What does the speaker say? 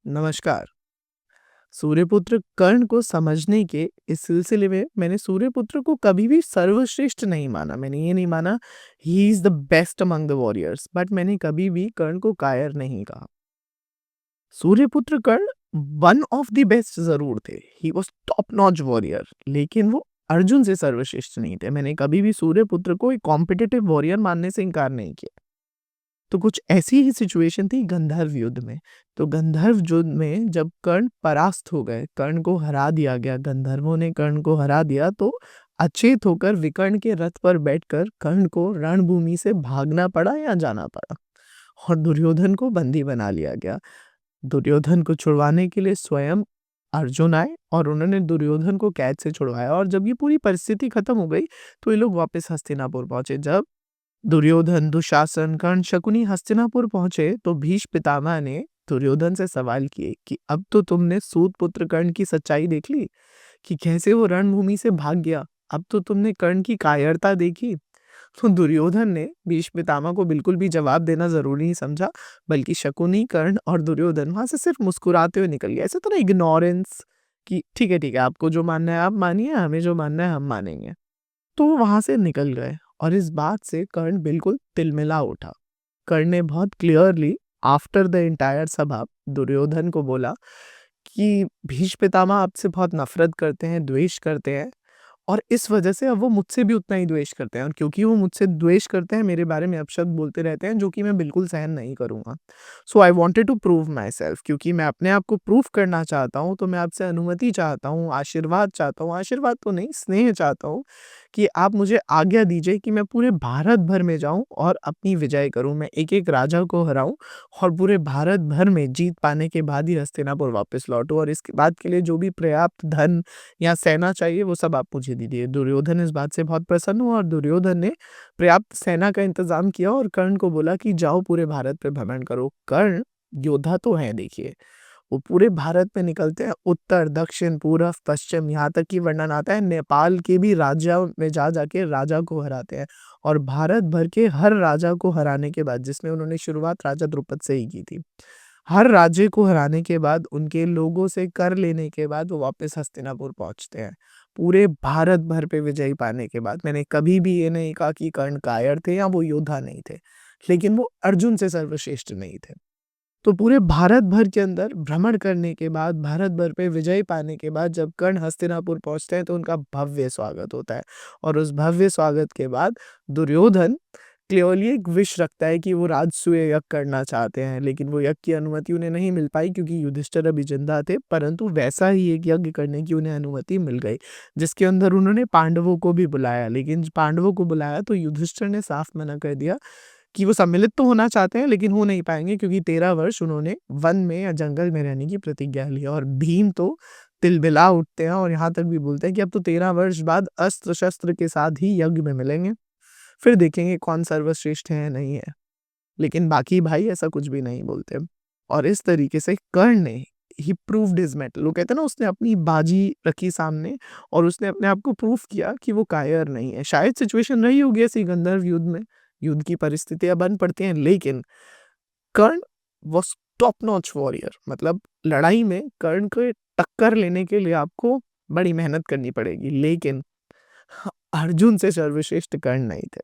नमस्कार। सूर्यपुत्र कर्ण को समझने के इस सिलसिले में मैंने सूर्यपुत्र को कभी भी सर्वश्रेष्ठ नहीं माना। मैंने ये नहीं माना he is the best among the warriors, but मैंने कभी भी कर्ण को कायर नहीं कहा। सूर्यपुत्र कर्ण वन ऑफ द बेस्ट ज़रूर थे। He was top notch warrior, लेकिन वो अर्जुन से सर्वश्रेष्ठ नहीं थे। मैंने कभी भी सूर्यपुत्र को एक कॉम्पिटिटिव वॉरियर मानने से इनकार नहीं किया। तो कुछ ऐसी ही सिचुएशन थी गंधर्व युद्ध में। तो गंधर्व युद्ध में जब कर्ण परास्त हो गए, कर्ण को हरा दिया गया, गंधर्वों ने कर्ण को हरा दिया, तो अचेत होकर विकर्ण के रथ पर बैठकर कर्ण को रणभूमि से भागना पड़ा या जाना पड़ा और दुर्योधन को बंदी बना लिया गया। दुर्योधन को छुड़वाने के लिए स्वयं अर्जुन आए और उन्होंने दुर्योधन को कैद से छुड़वाया और जब ये पूरी परिस्थिति खत्म हो गई, तो ये लोग वापस हस्तिनापुर पहुंचे। जब दुर्योधन, दुशासन, कर्ण, शकुनी हस्तिनापुर पहुंचे तो भीष्म पितामह ने दुर्योधन से सवाल किए कि अब तो तुमने सूत पुत्र कर्ण की सच्चाई देख ली कि कैसे वो रणभूमि से भाग गया। अब तो तुमने कर्ण की कायरता देखी। तो दुर्योधन ने भीष्म पितामह को बिल्कुल भी जवाब देना जरूरी नहीं समझा, बल्कि शकुनी, कर्ण और दुर्योधन वहां से सिर्फ मुस्कुराते हुए निकल गया। ऐसा तो ना इग्नोरेंस कि ठीक है, आपको जो मानना है आप मानिए, हमें जो मानना है हम मानेंगे। तो वो वहां से निकल गए और इस बात से कर्ण बिल्कुल तिलमिला उठा। कर्ण ने बहुत क्लियरली आफ्टर द एंटायर सभा दुर्योधन को बोला कि भीष्म पितामह आपसे बहुत नफरत करते हैं, द्वेष करते हैं और इस वजह से अब वो मुझसे भी उतना ही द्वेष करते हैं और क्योंकि वो मुझसे द्वेष करते हैं, मेरे बारे में अपशब्द बोलते रहते हैं, जो कि मैं बिल्कुल सहन नहीं करूँगा। So I wanted to prove myself, क्योंकि मैं अपने आप को प्रूव करना चाहता हूँ, तो मैं आपसे अनुमति चाहता हूँ, आशीर्वाद चाहता हूँ, आशीर्वाद तो नहीं, स्नेह चाहता हूँ कि आप मुझे आज्ञा दीजिए कि मैं पूरे भारत भर में जाऊँ और अपनी विजय करूँ। मैं एक-एक राजा को हराऊँ और पूरे भारत भर में जीत पाने के बाद ही हस्तिनापुर वापस लौटूँ और इसके बाद के लिए जो भी पर्याप्त धन या सेना चाहिए वो सब आप मुझे दीजिए। दुर्योधन इस बात से बहुत प्रसन्न हुआ और दुर्योधन ने पर्याप्त सेना का इंतजाम किया और कर्ण को बोला कि जाओ पूरे भारत पे भ्रमण करो। कर्ण योद्धा तो हैं देखिए, वो पूरे भारत में निकलते हैं, उत्तर, दक्षिण, पूरब, पश्चिम, यहाँ तक कि वर्णन आता है नेपाल के भी राज्यों में जा जाके राजा को हराते हैं और भारत भर के हर राजा को हराने के बाद, जिसमें उन्होंने शुरुआत राजा द्रुपद से ही की थी, हर राज्य को हराने के बाद, उनके लोगों से कर लेने के बाद वो वापस हस्तिनापुर पहुंचते हैं। पूरे भारत भर पे विजय पाने के बाद मैंने कभी भी ये नहीं कहा कि कर्ण कायर थे या वो योद्धा नहीं थे, लेकिन वो अर्जुन से सर्वश्रेष्ठ नहीं थे। तो पूरे भारत भर के अंदर भ्रमण करने के बाद, भारत भर पे विजय पाने के बाद जब कर्ण हस्तिनापुर पहुँचते हैं तो उनका भव्य स्वागत होता है और उस भव्य स्वागत के बाद दुर्योधन क्लियरली एक विश रखता है कि वो राजसूय यज्ञ करना चाहते हैं, लेकिन वो यज्ञ की अनुमति उन्हें नहीं मिल पाई क्योंकि युधिष्ठिर अभी जिंदा थे, परंतु वैसा ही एक यज्ञ करने की उन्हें अनुमति मिल गई, जिसके अंदर उन्होंने पांडवों को भी बुलाया। लेकिन पांडवों को बुलाया तो युधिष्ठिर ने साफ मना कर दिया कि वो सम्मिलित तो होना चाहते हैं लेकिन हो नहीं पाएँगे क्योंकि 13 वर्ष उन्होंने वन में या जंगल में रहने की प्रतिज्ञा ली और भीम तो तिलमिला उठते हैं और यहाँ तक भी बोलते हैं कि अब तो 13 वर्ष बाद अस्त्र-शस्त्र के साथ ही यज्ञ में मिलेंगे। फिर देखेंगे कौन सर्वश्रेष्ठ है या नहीं है। लेकिन बाकी भाई ऐसा कुछ भी नहीं बोलते और इस तरीके से कर्ण ने ही प्रूव्ड हिज मेटल। वो कहते हैं ना, उसने अपनी बाजी रखी सामने और उसने अपने आप को प्रूव किया कि वो कायर नहीं है। शायद सिचुएशन रही होगी ऐसी गंधर्व युद्ध में, युद्ध की परिस्थितियां बन पड़ती हैं, लेकिन कर्ण वॉज टॉप नॉच वॉरियर। मतलब लड़ाई में कर्ण को टक्कर लेने के लिए आपको बड़ी मेहनत करनी पड़ेगी, लेकिन अर्जुन से सर्वश्रेष्ठ कर्ण नहीं थे।